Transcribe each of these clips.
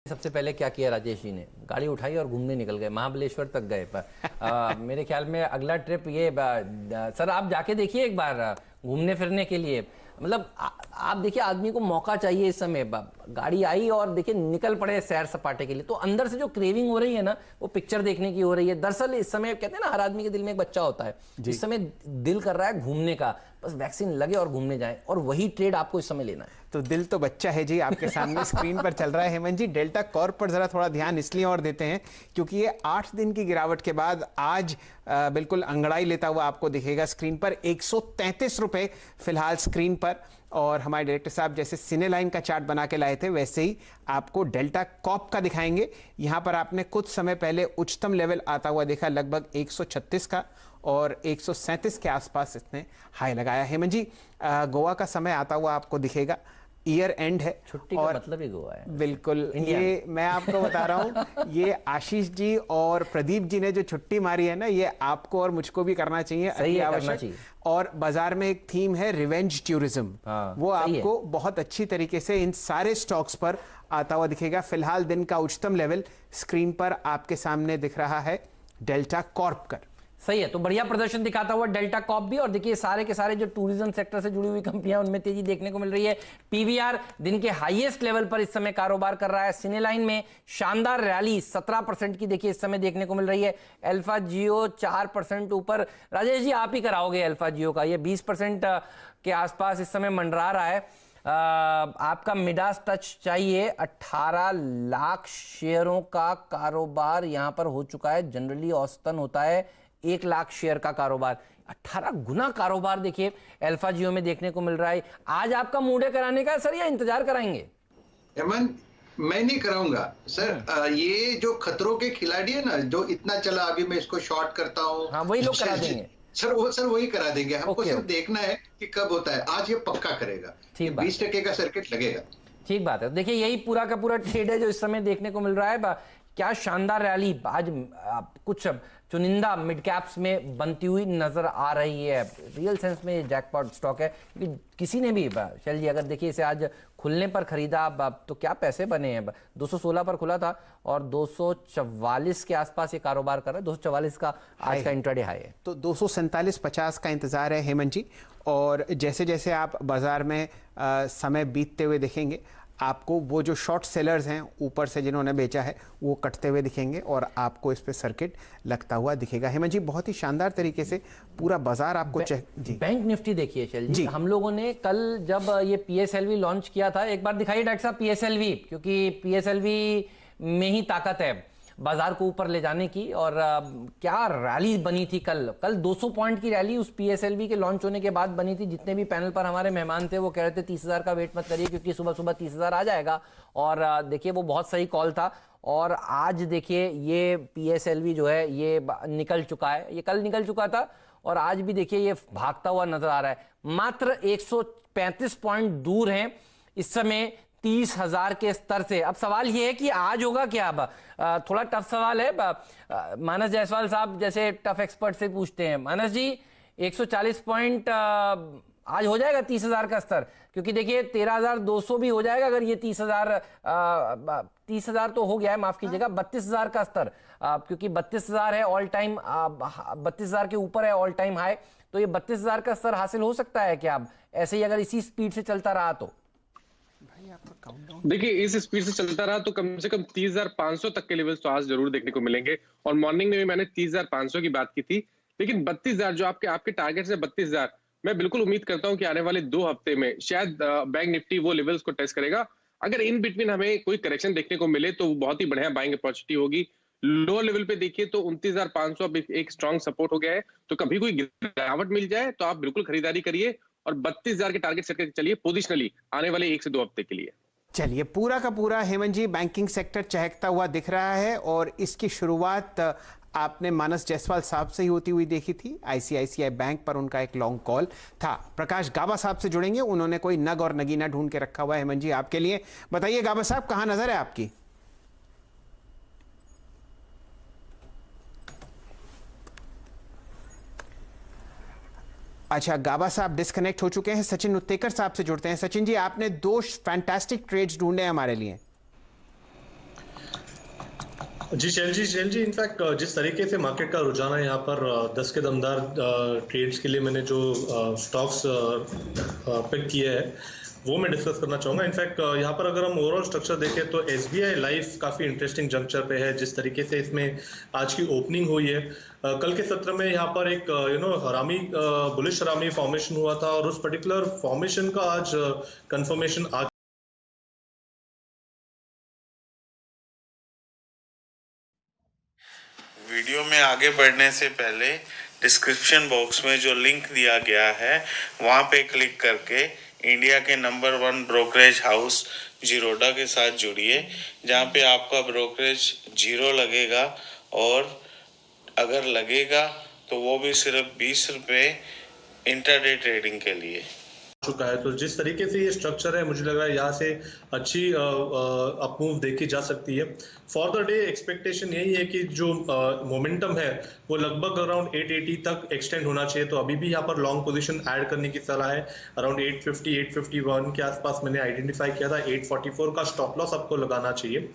सबसे पहले क्या किया राजेश जी ने, गाड़ी उठाई और घूमने निकल गए, महाबलेश्वर तक गए। पर मेरे ख्याल में अगला ट्रिप ये सर आप जाके देखिए एक बार घूमने फिरने के लिए। मतलब आप देखिए आदमी को मौका चाहिए इस समय। गाड़ी आई और देखिए निकल पड़े सैर सपाटे के लिए, तो अंदर से जो क्रेविंग हो रही है ना वो पिक्चर देखने की हो रही है। दरअसल इस समय कहते हैं ना हर आदमी के दिल में एक बच्चा होता है, इस समय दिल कर रहा है घूमने का, बस वैक्सीन लगे और घूमने जाएं, और वही ट्रेड आपको इस समय लेना है। तो दिल तो बच्चा है जी, आपके सामने स्क्रीन पर चल रहा है। हेमंत जी, डेल्टा कॉर्प पर जरा थोड़ा ध्यान इसलिए और देते हैं क्योंकि ये 8 दिन की गिरावट के बाद आज बिल्कुल अंगड़ाई लेता हुआ आपको दिखेगा स्क्रीन पर। 133 रुपए फिलहाल स्क्रीन पर। और हमारे डायरेक्टर साहब जैसे सिने लाइन का चार्ट बना के लाए थे वैसे ही आपको डेल्टा कॉप का दिखाएंगे। यहां पर आपने कुछ समय पहले उच्चतम लेवल आता हुआ देखा, लगभग 136 का, और 137 के आसपास इसने हाई लगाया। हेमंत जी, गोवा का समय आता हुआ आपको दिखेगा, ईयर एंड है, छुट्टी का मतलब ही गोवा है। बिल्कुल, ये मैं आपको बता रहा हूँ, ये आशीष जी और प्रदीप जी ने जो छुट्टी मारी है ना, ये आपको और मुझको भी करना चाहिए, अति आवश्यक। और बाजार में एक थीम है रिवेंज टूरिज्म, वो आपको बहुत अच्छी तरीके से इन सारे स्टॉक्स पर आता हुआ दिखेगा। फिलहाल दिन का उच्चतम लेवल स्क्रीन पर आपके सामने दिख रहा है डेल्टा कॉर्प का। सही है, तो बढ़िया प्रदर्शन दिखाता हुआ डेल्टा कॉप भी। और देखिए सारे के सारे जो टूरिज्म सेक्टर से जुड़ी हुई कंपनियां उनमें तेजी देखने को मिल रही है। पीवीआर दिन के हाईएस्ट लेवल पर इस समय कारोबार कर रहा है। सिनेलाइन में शानदार रैली 17% की देखिए इस समय देखने को मिल रही है। अल्फा जियो 4% ऊपर। राजेश जी आप ही कराओगे अल्फा जियो का, ये 20% के आसपास इस समय मंडरा रहा है। आपका मिडास टच चाहिए। 18 लाख शेयरों का कारोबार यहां पर हो चुका है। जनरली औसतन होता है 1 लाख शेयर का कारोबार। 18 गुना कारोबार देखिए अल्फा जियो में देखने को मिल रहा है। आज आपका मूड है कराने का सर, या इंतजार कराएंगे? हेमंत, मैं नहीं कराऊंगा सर। ये जो खतरों के खिलाड़ी है ना, जो इतना चला अभी मैं इसको शॉर्ट करता हूँ, हाँ वही लोग करा देंगे सर वही करा देंगे। हमको सिर्फ देखना है कि कब होता है। आज ये पक्का करेगा, 20% का सर्किट लगेगा। ठीक बात है। देखिए यही पूरा का पूरा ट्रेड है जो इस समय देखने को मिल रहा है। क्या शानदार रैली आज कुछ चुनिंदा मिड कैप्स में बनती हुई नजर आ रही है। रियल सेंस में ये जैकपॉट स्टॉक है, क्योंकि किसी ने भी शैल जी अगर देखिए इसे आज खुलने पर खरीदा तो क्या पैसे बने हैं। 216 पर खुला था और 244 के आसपास ये कारोबार कर रहा है। 244 का आज का इंट्राडे हाई है, तो 247.50 का इंतजार है हेमंत जी। और जैसे जैसे आप बाजार में समय बीतते हुए देखेंगे, आपको वो जो शॉर्ट सेलर्स हैं ऊपर से जिन्होंने बेचा है वो कटते हुए दिखेंगे और आपको इस पे सर्किट लगता हुआ दिखेगा। हेमंत जी, बहुत ही शानदार तरीके से पूरा बाजार आपको जी। बैंक निफ्टी देखिए शैल जी, हम लोगों ने कल जब ये पीएसएलवी लॉन्च किया था, एक बार दिखाइए डॉक्टर साहब पीएसएलवी, क्योंकि पीएसएलवी में ही ताकत है बाजार को ऊपर ले जाने की। और क्या रैली बनी थी कल 200 पॉइंट की रैली उस पीएसएलवी के लॉन्च होने के बाद बनी थी। जितने भी पैनल पर हमारे मेहमान थे वो कह रहे थे 30,000 का वेट मत करिए, क्योंकि सुबह सुबह 30,000 आ जाएगा। और देखिए वो बहुत सही कॉल था। और आज देखिए ये पीएसएलवी जो है ये निकल चुका है, ये कल निकल चुका था और आज भी देखिए ये भागता हुआ नजर आ रहा है। मात्र 135 पॉइंट दूर है इस समय 30,000 के स्तर से। अब सवाल ये है कि आज होगा क्या। अब थोड़ा टफ सवाल है। मानस जायसवाल साहब जैसे टफ एक्सपर्ट से पूछते हैं, मानस जी 140 पॉइंट आज हो जाएगा 30,000 का स्तर? क्योंकि देखिए 13,200 भी हो जाएगा अगर ये 30,000 तो हो गया है, माफ कीजिएगा 32,000 का स्तर, क्योंकि 32,000 है ऑल टाइम, 32,000 के ऊपर है ऑल टाइम हाई। तो ये 32,000 का स्तर हासिल हो सकता है क्या अब ऐसे ही अगर इसी स्पीड से चलता रहा तो? देखिए इस स्पीड से चलता रहा तो कम से कम 30,500 तक के लेवल्स तो आज जरूर देखने को मिलेंगे। और मॉर्निंग में भी मैंने 30,500 की बात की थी, लेकिन 32,000 जो आपके टारगेट से 32,000, मैं बिल्कुल उम्मीद करता हूं कि आने वाले 2 हफ्ते में शायद बैंक निफ्टी वो लेवल्स को टेस्ट करेगा। अगर इन बिटवीन हमें कोई करेक्शन देखने को मिले तो बहुत ही बढ़िया बाइंग अपॉर्चुनिटी होगी। लो लेवल पे देखिए तो 29,500 अब एक स्ट्रॉन्ग सपोर्ट हो गया है, तो कभी कोई गिरावट मिल जाए तो आप बिल्कुल खरीदारी करिए और 32,000 के टारगेट सेट करके चलिए पोजिशनली आने वाले 1 से 2 हफ्ते के लिए। चलिए, पूरा का पूरा हेमंत जी बैंकिंग सेक्टर चहकता हुआ दिख रहा है और इसकी शुरुआत आपने मानस जायसवाल साहब से ही होती हुई देखी थी। आईसीआईसीआई बैंक पर उनका एक लॉन्ग कॉल था। प्रकाश गाबा साहब से जुड़ेंगे, उन्होंने कोई नग और नगीना ढूंढ के रखा हुआ है हेमंत जी आपके लिए। बताइए गाबा साहब, कहां नजर है आपकी? अच्छा, गाबा साहब डिस्कनेक्ट हो चुके हैं। सचिन उत्तेकर साहब से जुड़ते हैं। सचिन जी, आपने 2 फैंटास्टिक ट्रेड्स ढूंढे हमारे लिए। जी शैल जी इनफैक्ट जिस तरीके से मार्केट का रुझान है यहाँ पर 10 के दमदार ट्रेड्स के लिए मैंने जो स्टॉक्स पिक किए हैं वो मैं डिस्कस करना चाहूँगा। इनफैक्ट यहाँ पर अगर हम ओवरऑल स्ट्रक्चर देखें तो SBI लाइफ काफ़ी इंटरेस्टिंग जंक्चर पे है। जिस तरीके से इसमें आज की ओपनिंग हुई है, कल के सत्र में यहाँ पर एक हरामी बुलिश हरामी फॉर्मेशन हुआ था और उस पर्टिकुलर फॉर्मेशन का आज कंफर्मेशन आ वीडियो में आगे बढ़ने से पहले डिस्क्रिप्शन बॉक्स में जो लिंक दिया गया है वहां पे क्लिक करके इंडिया के नंबर 1 ब्रोकरेज हाउस जीरोडा के साथ जुड़िए, जहां पे आपका ब्रोकरेज 0 लगेगा और अगर लगेगा तो वो भी सिर्फ 20 रुपये इंटरडे ट्रेडिंग के लिए चुका है। तो जिस तरीके से ये स्ट्रक्चर है, मुझे लग रहा है यहाँ से अच्छी अपमूव देखी जा सकती है। फॉर द डे एक्सपेक्टेशन यही है कि जो मोमेंटम है वो लगभग अराउंड 880 तक एक्सटेंड होना चाहिए। तो अभी भी यहाँ पर लॉन्ग पोजीशन ऐड करने की सलाह है। अराउंड 850 851 के आसपास मैंने आइडेंटिफाई किया था। 844 का स्टॉप लॉस आपको लगाना चाहिए।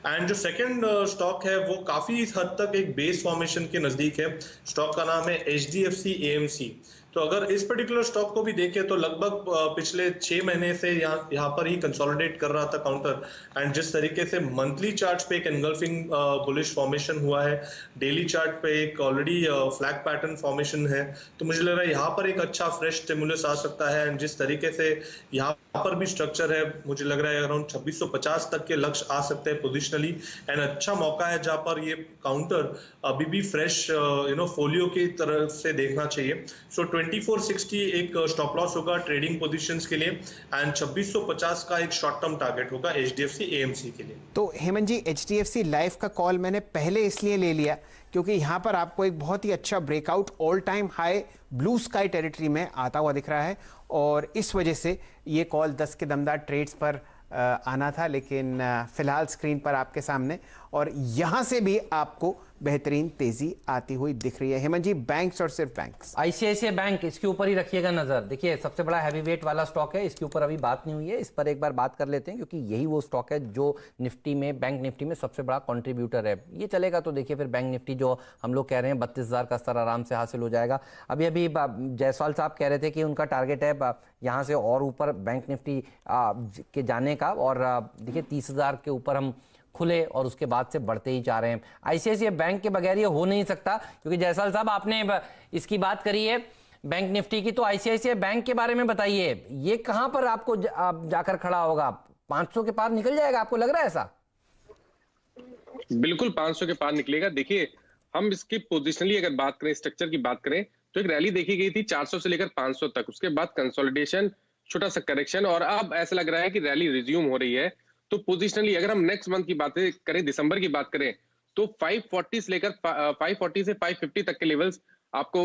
एंड जो सेकंड स्टॉक है वो काफी हद तक एक बेस फॉर्मेशन के नजदीक है। स्टॉक का नाम है HDFC AMC। तो अगर इस पर्टिकुलर स्टॉक को भी देखें तो लगभग पिछले 6 महीने से यहाँ पर ही कंसोलिडेट कर रहा था काउंटर। एंड जिस तरीके से मंथली चार्ट पे एक एनगल्फिंग बुलिश फॉर्मेशन हुआ है, डेली चार्ट पे एक ऑलरेडी फ्लैग पैटर्न फॉर्मेशन है, तो मुझे लग रहा है यहाँ पर एक अच्छा फ्रेश स्टिमुलस आ सकता है। एंड जिस तरीके से यहाँ पर भी स्ट्रक्चर है, मुझे लग रहा है अराउंड 2650 तक के लक्ष्य आ सकते हैं पोजिशनली। एंड अच्छा मौका है जहाँ पर ये काउंटर अभी भी फ्रेश फोलियो की तरफ से देखना चाहिए। सो 2460 एक स्टॉप लॉस होगा ट्रेडिंग पोजीशंस के लिए एंड 2650 का एक शॉर्ट टर्म टारगेट होगा HDFC AMC के लिए। तो हेमंत जी, HDFC लाइफ का कॉल मैंने पहले इसलिए ले लिया क्योंकि यहाँ पर आपको एक बहुत ही अच्छा breakout all time high blue sky territory में आता हुआ दिख रहा है और इस वजह से ये कॉल 10 के दमदार ट्रेड्स पर आना था, लेकिन फिलहाल स्क्रीन पर आपके सामने और यहाँ से भी आपको बेहतरीन तेजी आती हुई दिख रही है। हेमंत जी, बैंक्स और सिर्फ बैंक्स? ICICI बैंक, इसके ऊपर ही रखिएगा नजर। देखिए सबसे बड़ा हैवी वेट वाला स्टॉक है, इसके ऊपर अभी बात नहीं हुई है, इस पर एक बार बात कर लेते हैं क्योंकि यही वो स्टॉक है जो निफ्टी में, बैंक निफ्टी में सबसे बड़ा कंट्रीब्यूटर है। ये चलेगा तो देखिए फिर बैंक निफ्टी जो हम लोग कह रहे हैं 32,000 का स्तर आराम से हासिल हो जाएगा। अभी अभी जायसवाल साहब कह रहे थे कि उनका टारगेट है यहाँ से और ऊपर बैंक निफ्टी के जाने का, और देखिए 30,000 के ऊपर हम खुले और उसके बाद से बढ़ते ही जा रहे हैं। ICICI बैंक के बगैर ये हो नहीं सकता क्योंकि जायसवाल साहब आपने इसकी बात करी है बैंक निफ्टी की, तो ICICI बैंक के बारे में बताइए, ये कहां पर आपको जाकर खड़ा होगा? 500 के पार निकल जाएगा, आपको लग रहा है ऐसा? बिल्कुल 500 के पार निकलेगा। देखिए हम इसकी पोजिशनली अगर बात करें, स्ट्रक्चर की बात करें, तो एक रैली देखी गई थी 400 से लेकर 500 तक, उसके बाद कंसोलिडेशन, छोटा सा करेक्शन और अब ऐसा लग रहा है कि रैली रिज्यूम हो रही है। तो पोजिशनली अगर हम नेक्स्ट मंथ की बातें करें, दिसंबर की बात करें, तो 540 से लेकर 540 से 550 तक के लेवल्स आपको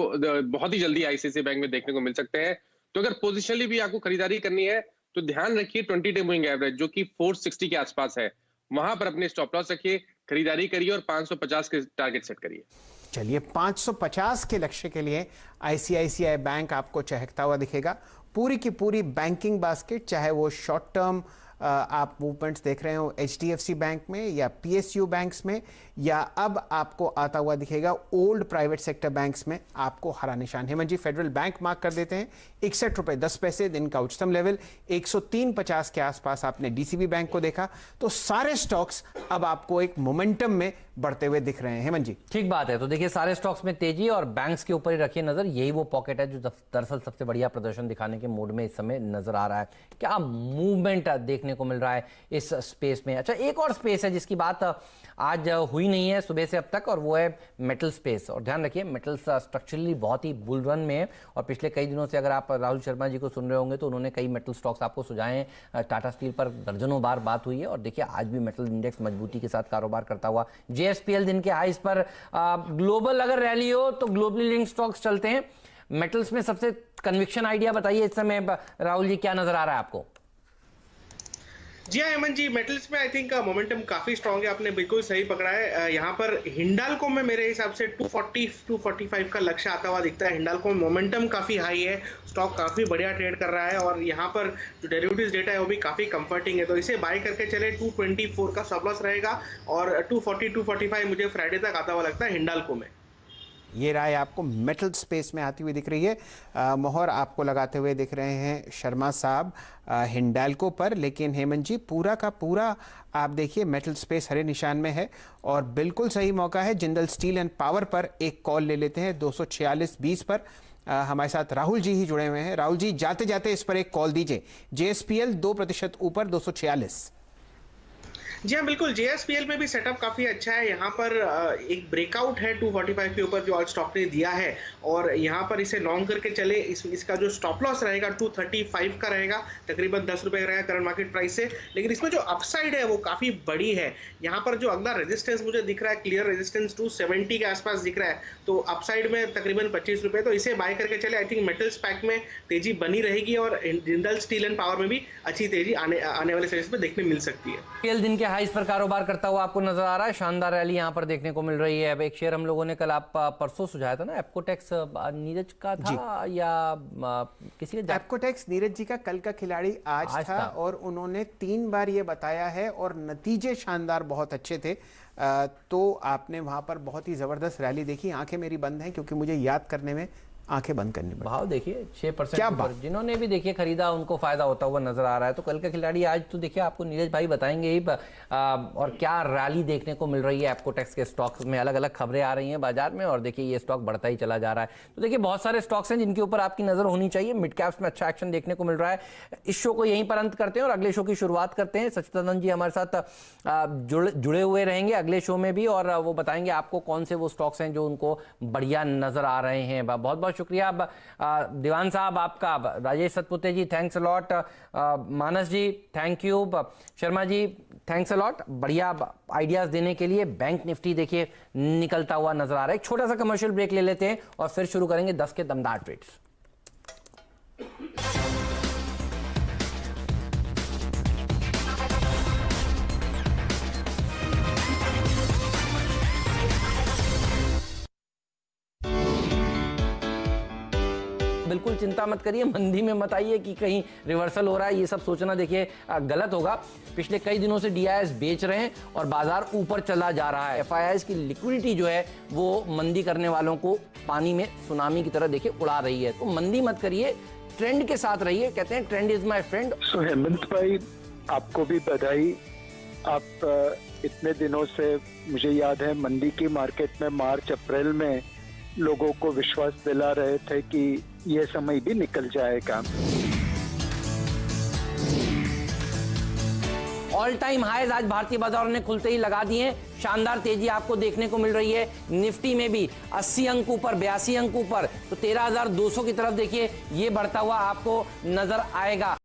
बहुत ही जल्दी ICICI बैंक में देखने को मिल सकते हैं। तो अगर पोजिशनली भी आपको खरीदारी करनी है तो ध्यान रखिए 20 डे मूविंग एवरेज जो कि 460 के आसपास है, वहां पर अपने स्टॉप लॉस रखिए, खरीदारी करिए और 550 के टारगेट सेट करिए। चलिए, 550 के लक्ष्य के लिए ICICI बैंक आपको चहकता हुआ दिखेगा। पूरी की पूरी बैंकिंग बास्केट, चाहे वो शॉर्ट टर्म आप मूवमेंट्स देख रहे हो HDFC बैंक में या PSU बैंक्स में, या अब आपको आता हुआ दिखेगा ओल्ड प्राइवेट सेक्टर बैंक्स में, आपको हरा निशान। हेमंत जी, फेडरल बैंक मार्क कर देते हैं 61 रुपए 10 पैसे, दिन का उच्चतम लेवल 103.50 के आसपास आपने DCB बैंक को देखा। तो सारे स्टॉक्स अब आपको एक मोमेंटम में बढ़ते हुए दिख रहे हैं। हेमंत जी, ठीक बात है। तो देखिए सारे स्टॉक्स में तेजी और बैंक्स के ऊपर ही रखिए नजर। यही वो पॉकेट है जो दरअसल सबसे बढ़िया प्रदर्शन दिखाने के मूड में इस समय नजर आ रहा है। क्या मूवमेंट देखने को मिल रहा है इस स्पेस में। अच्छा, एक और स्पेस है जिसकी बात आज हुई नहीं है सुबह से अब तक, और वो है मेटल स्पेस। और ध्यान रखिए मेटल्स स्ट्रक्चरली बहुत ही बुल रन में है और पिछले कई दिनों से अगर आप राहुल शर्मा जी को सुन रहे होंगे तो उन्होंने कई मेटल स्टॉक्स आपको सुझाए हैं। टाटा स्टील पर दर्जनों बार बात हुई है और देखिए आज भी मेटल इंडेक्स मजबूती के साथ कारोबार करता हुआ। JSPL दिन के हाईस पर। ग्लोबल अगर रैली हो तो ग्लोबली लिंक स्टॉक्स चलते हैं। मेटल्स में सबसे कन्विक्शन आइडिया बताइए इस समय राहुल जी, क्या नजर आ रहा है आपको? जी हाँ हेमंत जी, मेटल्स में आई थिंक मोमेंटम काफी स्ट्रांग है, आपने बिल्कुल सही पकड़ा है। यहाँ पर हिंडाल्को में मेरे हिसाब से 240-245 का लक्ष्य आता हुआ दिखता है। हिंडाल्को में मोमेंटम काफी हाई है, स्टॉक काफी बढ़िया ट्रेड कर रहा है और यहाँ पर जो डेरिवेटिव्स डेटा है वो भी काफी कंफर्टिंग है, तो इसे बाय करके चले। 224 का स्टॉप लॉस रहेगा और 240-245 मुझे फ्राइडे तक आता हुआ लगता है हिंडाल्को में। ये राय आपको मेटल स्पेस में आती हुई दिख रही है। मोहर आपको लगाते हुए दिख रहे हैं शर्मा साहब हिंडाल्को पर, लेकिन हेमंत जी पूरा का पूरा आप देखिए मेटल स्पेस हरे निशान में है और बिल्कुल सही मौका है। जिंदल स्टील एंड पावर पर एक कॉल ले लेते हैं 246.20 पर। हमारे साथ राहुल जी ही जुड़े हुए हैं। राहुल जी, जाते जाते इस पर एक कॉल दीजिए। JSPL 2% ऊपर 246। जी हाँ बिल्कुल, JSPL में भी सेटअप काफी अच्छा है। यहाँ पर एक ब्रेकआउट है 245 के ऊपर जो आज स्टॉक ने दिया है और यहाँ पर इसे लॉन्ग करके चले। इसका जो स्टॉप लॉस रहेगा 235 का रहेगा, तकरीबन 10 रुपए रहेगा करंट मार्केट प्राइस से। लेकिन इसमें जो अपसाइड है वो काफी बड़ी है। यहाँ पर जो अगला रेजिस्टेंस मुझे दिख रहा है, क्लियर रेजिस्टेंस 270 के आसपास दिख रहा है, तो अपसाइड में तकरीबन 25 रुपए, तो इसे बाय करके चले। आई थिंक मेटल्स पैक में तेजी बनी रहेगी और जिंदल स्टील एंड पावर में भी अच्छी तेजी आने वाले सेशंस में देखने मिल सकती है। दिन के हाईस पर कारोबार करता हुआ आपको नजर आ रहा है। शानदार रैली यहां पर देखने को मिल रही है। अब एक शेयर हम लोगों ने कल आप परसों सुझाया था ना, एप्कोटेक्स, नीरज का था या किसी ने? एप्कोटेक्स नीरज जी का कल का खिलाड़ी आज था और उन्होंने 3 बार ये बताया है और नतीजे शानदार बहुत अच्छे थे। तो आपने वहां पर बहुत ही जबरदस्त रैली देखी। आंखें मेरी बंद हैं क्योंकि मुझे याद करने में आंखें बंद करनी पड़ी। भाव देखिए 6%, जिन्होंने भी देखिए खरीदा उनको फायदा होता हुआ नजर आ रहा है। तो कल का खिलाड़ी आज तो देखिए आपको नीरज भाई बताएंगे ही और क्या रैली देखने को मिल रही है एप्कोटेक्स के स्टॉक्स में। अलग अलग खबरें आ रही हैं बाजार में और देखिए ये स्टॉक बढ़ता ही चला जा रहा है। तो देखिए बहुत सारे स्टॉक्स हैं जिनके ऊपर आपकी नजर होनी चाहिए। मिड कैप्स में अच्छा एक्शन देखने को मिल रहा है। इस शो को यहीं पर अंत करते हैं और अगले शो की शुरुआत करते हैं। सचिदानंद जी हमारे साथ जुड़े हुए रहेंगे अगले शो में भी और वो बताएंगे आपको कौन से वो स्टॉक्स हैं जो उनको बढ़िया नजर आ रहे हैं। बहुत बहुत शुक्रिया दीवान साहब आपका। Rajesh Satpute ji thanks a lot. Manas ji thank you. Sharma ji thanks a lot, बढ़िया आइडियाज देने के लिए। बैंक निफ्टी देखिए निकलता हुआ नजर आ रहा है। एक छोटा सा कमर्शियल ब्रेक ले लेते हैं और फिर शुरू करेंगे 10 के दमदार ट्रेड्स। बिल्कुल चिंता मत करिए, मंदी में मत आइए कि कहीं रिवर्सल हो रहा है, ये सब सोचना देखिए गलत होगा। पिछले कई दिनों से DIS बेच रहे हैं और बाजार ऊपर चला जा रहा है। FIIs की लिक्विडिटी जो है वो मंदी करने वालों को पानी में सुनामी की तरह देखिए उड़ा रही है। तो मंदी मत करिए, ट्रेंड के साथ रहिए। कहते हैं ट्रेंड इज माय फ्रेंड। सो हेमंत भाई आपको भी बधाई। आप इतने दिनों से, मुझे याद है मंदी की मार्केट में मार्च अप्रैल में लोगों को विश्वास दिला रहे थे कि ये समय भी निकल जाएगा। ऑल टाइम हाईज आज भारतीय बाजारों ने खुलते ही लगा दिए हैं। शानदार तेजी आपको देखने को मिल रही है। निफ्टी में भी 80 अंक ऊपर, 82 अंक ऊपर, तो 13,200 की तरफ देखिए ये बढ़ता हुआ आपको नजर आएगा।